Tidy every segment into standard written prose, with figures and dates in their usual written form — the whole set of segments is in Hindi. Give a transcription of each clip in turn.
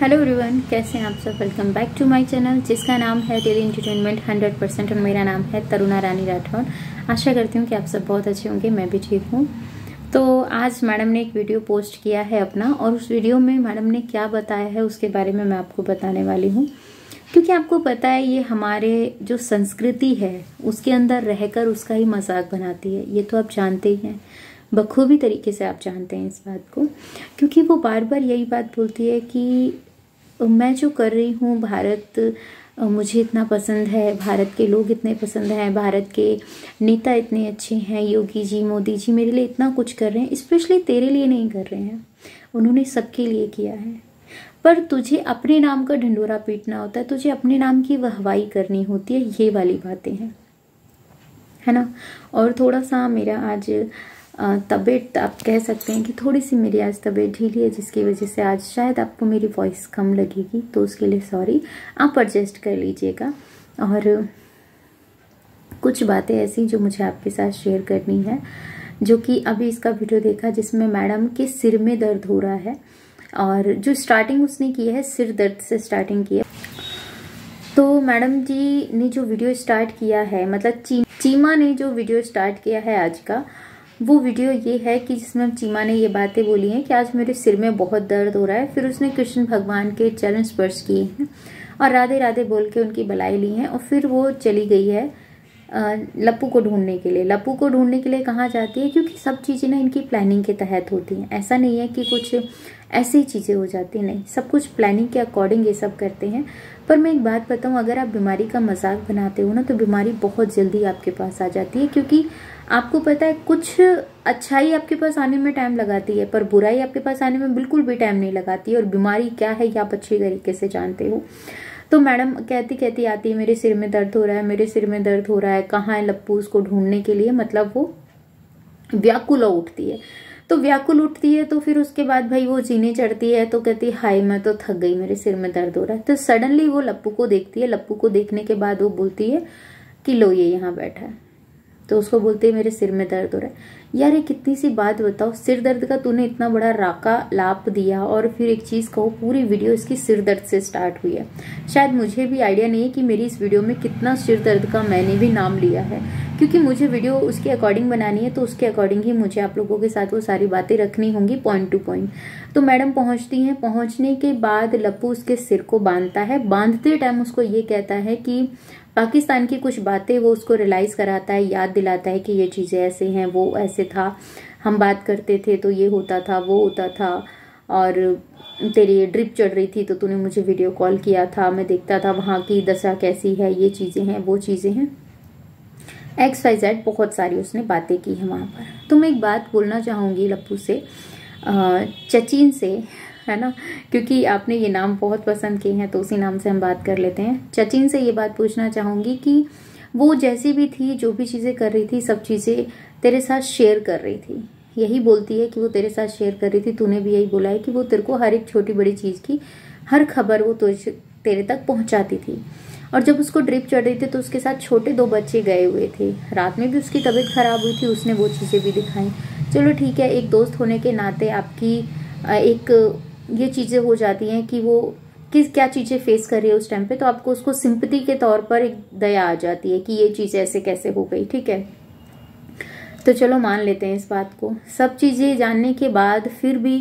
हेलो एवरीवन, कैसे हैं आप सब। Welcome back to my channel जिसका नाम है डेली एंटरटेनमेंट 100% और मेरा नाम है तरुणा रानी राठौर। आशा करती हूँ कि आप सब बहुत अच्छे होंगे, मैं भी ठीक हूँ। तो आज मैडम ने एक वीडियो पोस्ट किया है अपना, और उस वीडियो में मैडम ने क्या बताया है उसके बारे में मैं आपको बताने वाली हूँ। क्योंकि आपको पता है ये हमारे जो संस्कृति है उसके अंदर रहकर उसका ही मजाक बनाती है, ये तो आप जानते ही हैं, बखूबी तरीके से आप जानते हैं इस बात को। क्योंकि वो बार बार यही बात बोलती है कि मैं जो कर रही हूँ भारत मुझे इतना पसंद है, भारत के लोग इतने पसंद हैं, भारत के नेता इतने अच्छे हैं, योगी जी मोदी जी मेरे लिए इतना कुछ कर रहे हैं, स्पेशली तेरे लिए नहीं कर रहे हैं, उन्होंने सबके लिए किया है। पर तुझे अपने नाम का ढिंढोरा पीटना होता है, तुझे अपने नाम की वाहवाही करनी होती है, ये वाली बातें हैं, है ना। और थोड़ा सा मेरा आज तबीयत आप कह सकते हैं कि थोड़ी सी मेरी आज तबीयत ढीली है, जिसकी वजह से आज शायद आपको मेरी वॉइस कम लगेगी, तो उसके लिए सॉरी, आप एडजस्ट कर लीजिएगा। और कुछ बातें ऐसी जो मुझे आपके साथ शेयर करनी है, जो कि अभी इसका वीडियो देखा जिसमें मैडम के सिर में दर्द हो रहा है, और जो स्टार्टिंग उसने की है सिर दर्द से स्टार्टिंग की है। तो मैडम जी ने जो वीडियो स्टार्ट किया है, मतलब चीमा ने जो वीडियो स्टार्ट किया है आज का, वो वीडियो ये है कि जिसमें चीमा ने ये बातें बोली हैं कि आज मेरे सिर में बहुत दर्द हो रहा है। फिर उसने कृष्ण भगवान के चरण स्पर्श किए हैं और राधे राधे बोल के उनकी बलाई ली है, और फिर वो चली गई है लप्पू को ढूंढने के लिए। लप्पू को ढूंढने के लिए कहाँ जाती है, क्योंकि सब चीज़ें ना इनकी प्लानिंग के तहत होती हैं। ऐसा नहीं है कि कुछ ऐसी चीज़ें हो जाती, नहीं, सब कुछ प्लानिंग के अकॉर्डिंग ये सब करते हैं। पर मैं एक बात बताऊँ, अगर आप बीमारी का मजाक बनाते हो ना, तो बीमारी बहुत जल्दी आपके पास आ जाती है। क्योंकि आपको पता है कुछ अच्छाई आपके पास आने में टाइम लगाती है, पर बुराई आपके पास आने में बिल्कुल भी टाइम नहीं लगाती है। और बीमारी क्या है ये आप अच्छी तरीके से जानते हो। तो मैडम कहती कहती आती है, मेरे सिर में दर्द हो रहा है, मेरे सिर में दर्द हो रहा है, कहाँ है लप्पू, उसको ढूंढने के लिए, मतलब वो व्याकुल उठती है। तो व्याकुल उठती है तो फिर उसके बाद भाई वो जीने चढ़ती है, तो कहती है हाय मैं तो थक गई, मेरे सिर में दर्द हो रहा है। तो सडनली वो लप्पू को देखती है। लप्पू को देखने के बाद वो बोलती है कि लो ये यहाँ बैठा है। तो उसको बोलते हैं मेरे सिर में दर्द हो रहा है। यार ये कितनी सी बात बताओ, सिर दर्द का तूने इतना बड़ा राका लाप दिया, और फिर एक चीज कहो, पूरी वीडियो इसकी सिर दर्द से स्टार्ट हुई है। शायद मुझे भी आइडिया नहीं है कि मेरी इस वीडियो में कितना सिर दर्द का मैंने भी नाम लिया है, क्योंकि मुझे वीडियो उसके अकॉर्डिंग बनानी है, तो उसके अकॉर्डिंग ही मुझे आप लोगों के साथ वो सारी बातें रखनी होंगी पॉइंट टू पॉइंट। तो मैडम पहुंचती हैं, पहुंचने के बाद लप्पू उसके सिर को बांधता है। बांधते टाइम उसको ये कहता है कि पाकिस्तान की कुछ बातें वो उसको रियलाइज कराता है, याद दिलाता है कि ये चीजें ऐसे हैं, वो ऐसे था, हम बात करते थे तो ये होता था, वो होता था, और तेरी ड्रिप चढ़ रही थी तो तूने मुझे वीडियो कॉल किया था, मैं देखता था वहाँ की दशा कैसी है, ये चीजें हैं, वो चीजें हैं, XYZ बहुत सारी उसने बातें की हैं वहाँ पर। तो मैं एक बात बोलना चाहूँगी लप्पू से, चचिन से, है ना, क्योंकि आपने ये नाम बहुत पसंद किए हैं तो उसी नाम से हम बात कर लेते हैं। चचिन से ये बात पूछना चाहूँगी कि वो जैसी भी थी, जो भी चीज़ें कर रही थी, सब चीज़ें तेरे साथ शेयर कर रही थी। यही बोलती है कि वो तेरे साथ शेयर कर रही थी। तूने भी यही बोला है कि वो तेरे को हर एक छोटी बड़ी चीज़ की हर खबर वो तेरे तक पहुँचाती थी। और जब उसको ड्रिप चढ़ रही थी तो उसके साथ छोटे 2 बच्चे गए हुए थे। रात में भी उसकी तबीयत खराब हुई थी, उसने वो चीज़ें भी दिखाई। चलो ठीक है, एक दोस्त होने के नाते आपकी एक ये चीज़ें हो जाती हैं कि वो क्या चीज़ें फेस कर रही है उस टाइम पे, तो आपको उसको सिंपैथी के तौर पर एक दया आ जाती है कि ये चीज़ ऐसे कैसे हो गई, ठीक है। तो चलो मान लेते हैं इस बात को। सब चीज़ें जानने के बाद फिर भी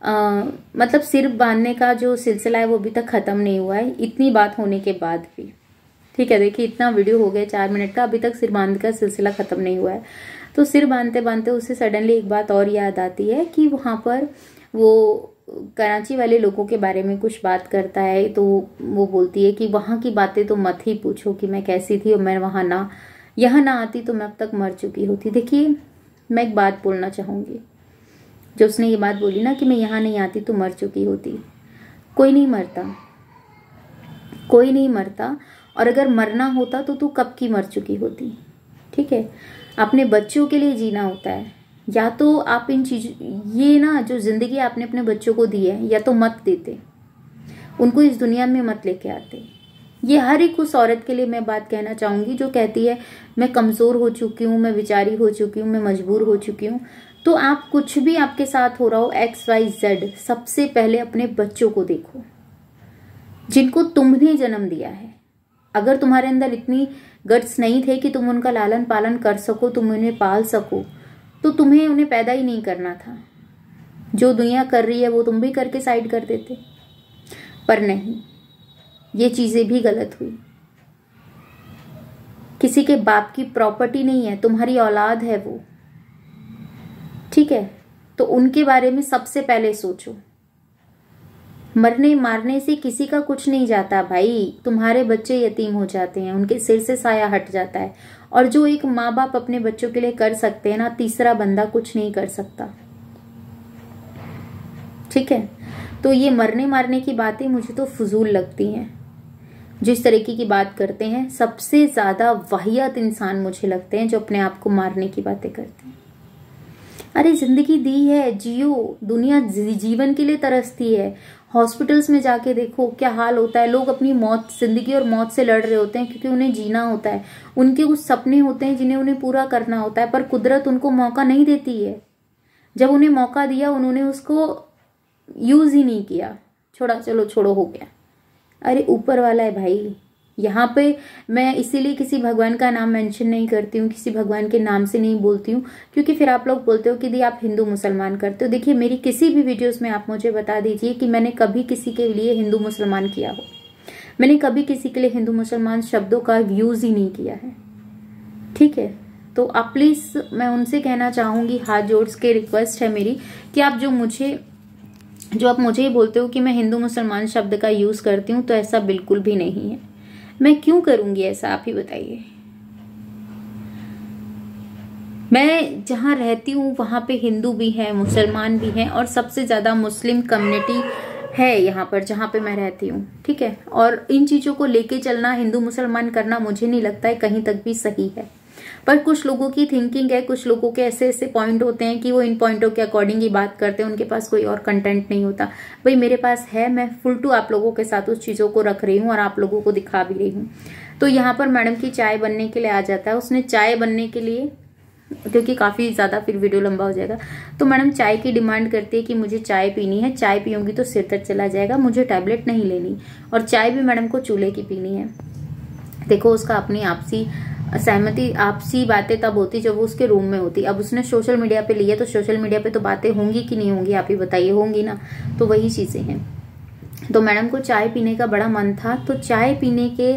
मतलब सिर बांधने का जो सिलसिला है वो अभी तक ख़त्म नहीं हुआ है, इतनी बात होने के बाद भी, ठीक है। देखिए इतना वीडियो हो गया 4 मिनट का, अभी तक सिर बांधने का सिलसिला ख़त्म नहीं हुआ है। तो सिर बांधते बांधते उसे सडनली एक बात और याद आती है कि वहाँ पर वो कराची वाले लोगों के बारे में कुछ बात करता है। तो वो बोलती है कि वहाँ की बातें तो मत ही पूछो कि मैं कैसी थी, और मैं यहाँ ना आती तो मैं अब तक मर चुकी होती। देखिए मैं एक बात बोलना चाहूँगी, जो उसने ये बात बोली ना कि मैं यहाँ नहीं आती तो मर चुकी होती, कोई नहीं मरता, कोई नहीं मरता। और अगर मरना होता तो तू कब की मर चुकी होती, ठीक है। अपने बच्चों के लिए जीना होता है, या तो आप इन चीज ये ना जो जिंदगी आपने अपने बच्चों को दी है, या तो मत देते उनको, इस दुनिया में मत लेके आते। ये हर एक उस औरत के लिए मैं बात कहना चाहूंगी जो कहती है मैं कमजोर हो चुकी हूँ, मैं बेचारी हो चुकी हूँ, मैं मजबूर हो चुकी हूँ। तो आप कुछ भी आपके साथ हो रहा हो XYZ, सबसे पहले अपने बच्चों को देखो, जिनको तुमने जन्म दिया है। अगर तुम्हारे अंदर इतनी गट्स नहीं थे कि तुम उनका लालन पालन कर सको, तुम उन्हें पाल सको, तो तुम्हें उन्हें पैदा ही नहीं करना था। जो दुनिया कर रही है वो तुम भी करके साइड कर देते, पर नहीं, ये चीजें भी गलत हुई। किसी के बाप की प्रॉपर्टी नहीं है, तुम्हारी औलाद है वो, ठीक है? तो उनके बारे में सबसे पहले सोचो। मरने मारने से किसी का कुछ नहीं जाता भाई। तुम्हारे बच्चे यतीम हो जाते हैं, उनके सिर से साया हट जाता है, और जो एक माँ बाप अपने बच्चों के लिए कर सकते हैं ना, तीसरा बंदा कुछ नहीं कर सकता, ठीक है? तो ये मरने मारने की बातें मुझे तो फजूल लगती हैं। जिस तरीके की बात करते हैं, सबसे ज्यादा वाहियात इंसान मुझे लगते हैं जो अपने आप को मारने की बातें करते हैं। अरे जिंदगी दी है, जियो। दुनिया जीवन के लिए तरसती है। हॉस्पिटल्स में जाके देखो क्या हाल होता है। लोग अपनी मौत, जिंदगी और मौत से लड़ रहे होते हैं क्योंकि उन्हें जीना होता है। उनके कुछ सपने होते हैं जिन्हें उन्हें पूरा करना होता है, पर कुदरत उनको मौका नहीं देती है। जब उन्हें मौका दिया, उन्होंने उसको यूज ही नहीं किया। छोड़ा, चलो छोड़ो, हो गया। अरे ऊपर वाला है भाई। यहाँ पे मैं इसीलिए किसी भगवान का नाम मेंशन नहीं करती हूँ, किसी भगवान के नाम से नहीं बोलती हूँ, क्योंकि फिर आप लोग बोलते हो कि दी आप हिंदू मुसलमान करते हो। देखिए, मेरी किसी भी वीडियोस में आप मुझे बता दीजिए कि मैंने कभी किसी के लिए हिंदू मुसलमान किया हो। मैंने कभी किसी के लिए हिंदू मुसलमान शब्दों का यूज ही नहीं किया है, ठीक है? तो आप प्लीज, मैं उनसे कहना चाहूंगी, हाथ जोड़ के रिक्वेस्ट है मेरी कि आप आप मुझे ही बोलते हो कि मैं हिंदू मुसलमान शब्द का यूज करती हूँ, तो ऐसा बिल्कुल भी नहीं है। मैं क्यों करूंगी ऐसा, आप ही बताइए। मैं जहां रहती हूँ वहां पे हिंदू भी है, मुसलमान भी है, और सबसे ज्यादा मुस्लिम कम्युनिटी है यहाँ पर जहां पे मैं रहती हूँ, ठीक है? और इन चीजों को लेके चलना, हिंदू मुसलमान करना, मुझे नहीं लगता है कहीं तक भी सही है। पर कुछ लोगों की थिंकिंग है, कुछ लोगों के ऐसे ऐसे पॉइंट होते हैं कि वो इन पॉइंटों के अकॉर्डिंग ही बात करते हैं, उनके पास कोई और कंटेंट नहीं होता। भाई मेरे पास है, मैं फुल टू आप लोगों के साथ उस चीजों को रख रही हूँ और आप लोगों को दिखा भी रही हूँ। तो यहाँ पर मैडम की चाय बनने के लिए आ जाता है। उसने चाय बनने के लिए, क्योंकि काफी ज्यादा फिर वीडियो लंबा हो जाएगा, तो मैडम चाय की डिमांड करती है कि मुझे चाय पीनी है, चाय पीऊंगी तो सिर दर्द चला जाएगा, मुझे टैबलेट नहीं लेनी, और चाय भी मैडम को चूल्हे की पीनी है। देखो, उसका अपनी आपसी सहमति, आपसी बातें तब होती जब वो उसके रूम में होती। अब उसने सोशल मीडिया पे लिया, तो सोशल मीडिया पे तो बातें होंगी कि नहीं होंगी, आप ही बताइए, होंगी ना? तो वही चीजें हैं। तो मैडम को चाय पीने का बड़ा मन था, तो चाय पीने के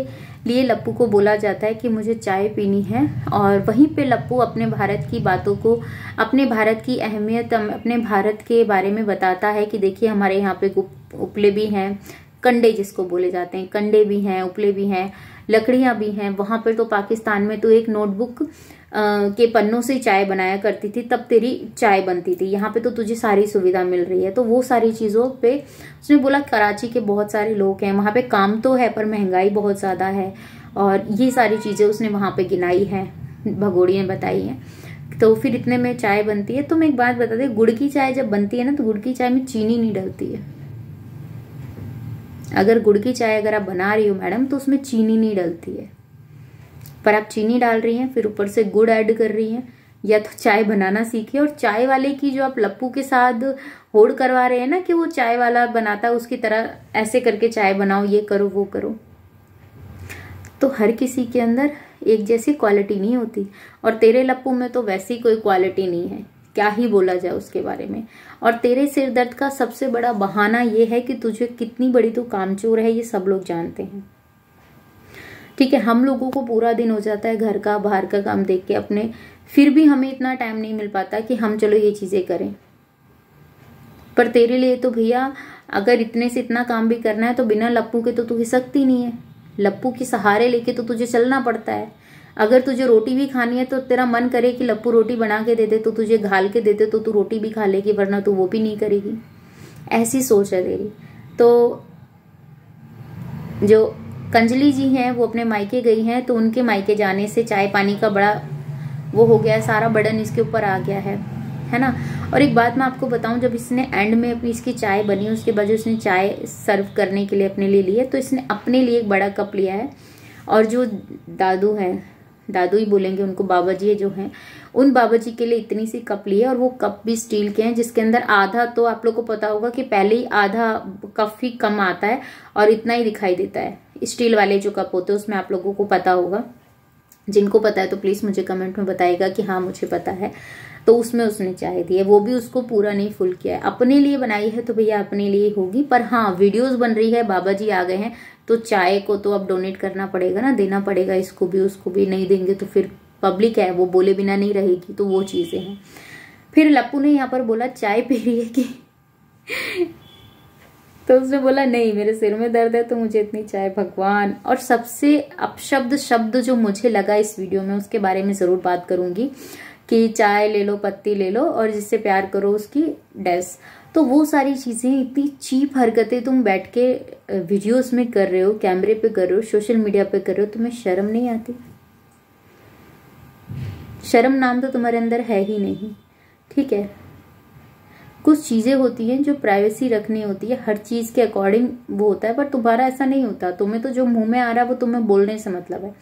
लिए लप्पू को बोला जाता है कि मुझे चाय पीनी है, और वहीं पे लप्पू अपने भारत की बातों को, अपने भारत की अहमियत, अपने भारत के बारे में बताता है कि देखिए हमारे यहाँ पे उपले भी हैं, कंडे जिसको बोले जाते हैं, कंडे भी हैं, उपले भी हैं, लकड़ियां भी हैं। वहां पर तो पाकिस्तान में तो एक नोटबुक के पन्नों से चाय बनाया करती थी, तब तेरी चाय बनती थी। यहाँ पे तो तुझे सारी सुविधा मिल रही है। तो वो सारी चीजों पे उसने बोला कराची के बहुत सारे लोग हैं, वहां पे काम तो है पर महंगाई बहुत ज्यादा है, और ये सारी चीजें उसने वहां पे गिनाई है, भगोड़ियां बताई हैं। तो फिर इतने में चाय बनती है। तो मैं एक बात बता दें, गुड़ की चाय जब बनती है ना, तो गुड़ की चाय में चीनी नहीं डलती है। अगर गुड़ की चाय अगर आप बना रही हो मैडम, तो उसमें चीनी नहीं डलती है, पर आप चीनी डाल रही हैं, फिर ऊपर से गुड़ ऐड कर रही हैं। या तो चाय बनाना सीखिए, और चाय वाले की जो आप लप्पू के साथ होड़ करवा रहे हैं ना कि वो चाय वाला बनाता है, उसकी तरह ऐसे करके चाय बनाओ, ये करो वो करो। तो हर किसी के अंदर एक जैसी क्वालिटी नहीं होती, और तेरे लप्पू में तो वैसी कोई क्वालिटी नहीं है, क्या ही बोला जाए उसके बारे में। और तेरे सिर दर्द का सबसे बड़ा बहाना ये है कि तुझे कितनी बड़ी तू कामचोर है, ये सब लोग जानते हैं, ठीक है? हम लोगों को पूरा दिन हो जाता है घर का बाहर का काम देख के अपने, फिर भी हमें इतना टाइम नहीं मिल पाता कि हम चलो ये चीजें करें। पर तेरे लिए तो भैया, अगर इतने से इतना काम भी करना है तो बिना लप्पू के तो तू सकती नहीं है। लप्पू के सहारे लेके तो तुझे चलना पड़ता है। अगर तुझे रोटी भी खानी है तो तेरा मन करे कि लप्पू रोटी बना के दे दे, तो तुझे घाल के दे दे तो तू रोटी भी खा लेगी, वरना तू वो भी नहीं करेगी। ऐसी सोच है तेरी। तो जो कंजली जी हैं वो अपने मायके गई हैं, तो उनके मायके जाने से चाय पानी का बड़ा वो हो गया, सारा बर्डन इसके ऊपर आ गया है ना? और एक बात मैं आपको बताऊं, जब इसने एंड में अपनी इसकी चाय बनी, उसके बाद जो इसने चाय सर्व करने के लिए अपने लिए ली है, तो इसने अपने लिए एक बड़ा कप लिया है, और जो दादू हैं, दादू ही बोलेंगे उनको, बाबा जी जो हैं, उन बाबा जी के लिए इतनी सी कप ली है, और वो कप भी स्टील के हैं, जिसके अंदर आधा तो आप लोग को पता होगा कि पहले ही आधा कप ही कम आता है और इतना ही दिखाई देता है। स्टील वाले जो कप होते हैं उसमें आप लोगों को पता होगा, जिनको पता है तो प्लीज मुझे कमेंट में बताइएगा कि हाँ मुझे पता है। तो उसमें उसने चाय दी है, वो भी उसको पूरा नहीं फुल किया है, अपने लिए बनाई है तो भैया अपने लिए होगी। पर हाँ वीडियोस बन रही है, बाबा जी आ गए हैं तो चाय को तो अब डोनेट करना पड़ेगा ना, देना पड़ेगा, इसको भी उसको भी। नहीं देंगे तो फिर पब्लिक है वो बोले बिना नहीं रहेगी, तो वो चीजें हैं। फिर लप्पू ने यहाँ पर बोला चाय पी रही है कि तो उसने बोला नहीं मेरे सिर में दर्द है तो मुझे इतनी चाय, भगवान। और सबसे अपशब्द शब्द जो मुझे लगा इस वीडियो में, उसके बारे में जरूर बात करूंगी कि चाय ले लो, पत्ती ले लो, और जिससे प्यार करो उसकी डैस। तो वो सारी चीजें, इतनी चीप हरकतें तुम बैठ के वीडियोस में कर रहे हो, कैमरे पे कर रहे हो, सोशल मीडिया पे कर रहे हो, तुम्हें शर्म नहीं आती? शर्म नाम तो तुम्हारे अंदर है ही नहीं, ठीक है। कुछ चीजें होती हैं जो प्राइवेसी रखनी होती है, हर चीज के अकॉर्डिंग वो होता है, पर तुम्हारा ऐसा नहीं होता। तुम्हें तो जो मुंह में आ रहा है वो तुम्हें बोलने से मतलब है।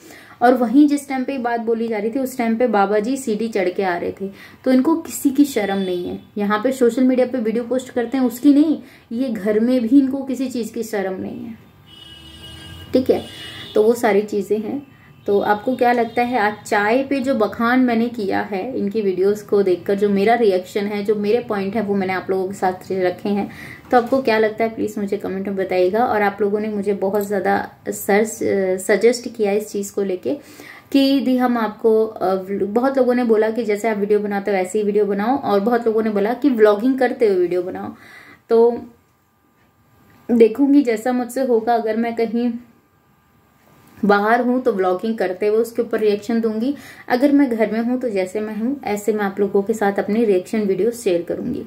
और वहीं जिस टाइम पे बात बोली जा रही थी उस टाइम पे बाबा जी सीढ़ी चढ़ के आ रहे थे, तो इनको किसी की शर्म नहीं है। यहाँ पे सोशल मीडिया पे वीडियो पोस्ट करते हैं उसकी नहीं, ये घर में भी इनको किसी चीज की शर्म नहीं है, ठीक है। तो वो सारी चीजें हैं। तो आपको क्या लगता है, आज चाय पे जो बखान मैंने किया है इनकी वीडियोस को देखकर, जो मेरा रिएक्शन है, जो मेरे पॉइंट है वो मैंने आप लोगों के साथ रखे हैं, तो आपको क्या लगता है प्लीज मुझे कमेंट में बताइएगा। और आप लोगों ने मुझे बहुत ज्यादा सजेस्ट किया इस चीज को लेके कि दी हम आपको, बहुत लोगों ने बोला कि जैसे आप वीडियो बनाते हो वैसे ही वीडियो बनाओ, और बहुत लोगों ने बोला कि व्लॉगिंग करते हुए वीडियो बनाओ। तो देखूंगी जैसा मुझसे होगा, अगर मैं कहीं बाहर हूं तो व्लॉगिंग करते हुए उसके ऊपर रिएक्शन दूंगी, अगर मैं घर में हूं तो जैसे मैं हूं ऐसे मैं आप लोगों के साथ अपनी रिएक्शन वीडियो शेयर करूंगी।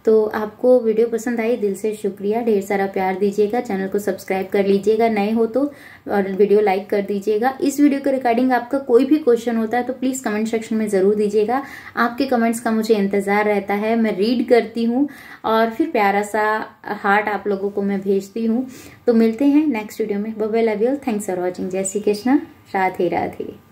तो आपको वीडियो पसंद आई, दिल से शुक्रिया, ढेर सारा प्यार दीजिएगा, चैनल को सब्सक्राइब कर लीजिएगा नए हो तो, और वीडियो लाइक कर दीजिएगा। इस वीडियो के रिगार्डिंग आपका कोई भी क्वेश्चन होता है तो प्लीज कमेंट सेक्शन में जरूर दीजिएगा, आपके कमेंट्स का मुझे इंतजार रहता है, मैं रीड करती हूँ और फिर प्यारा सा हार्ट आप लोगों को मैं भेजती हूँ। तो मिलते हैं नेक्स्ट वीडियो में, bye bye, love you all, thanks for watching, जय श्री कृष्णा, राधे राधे।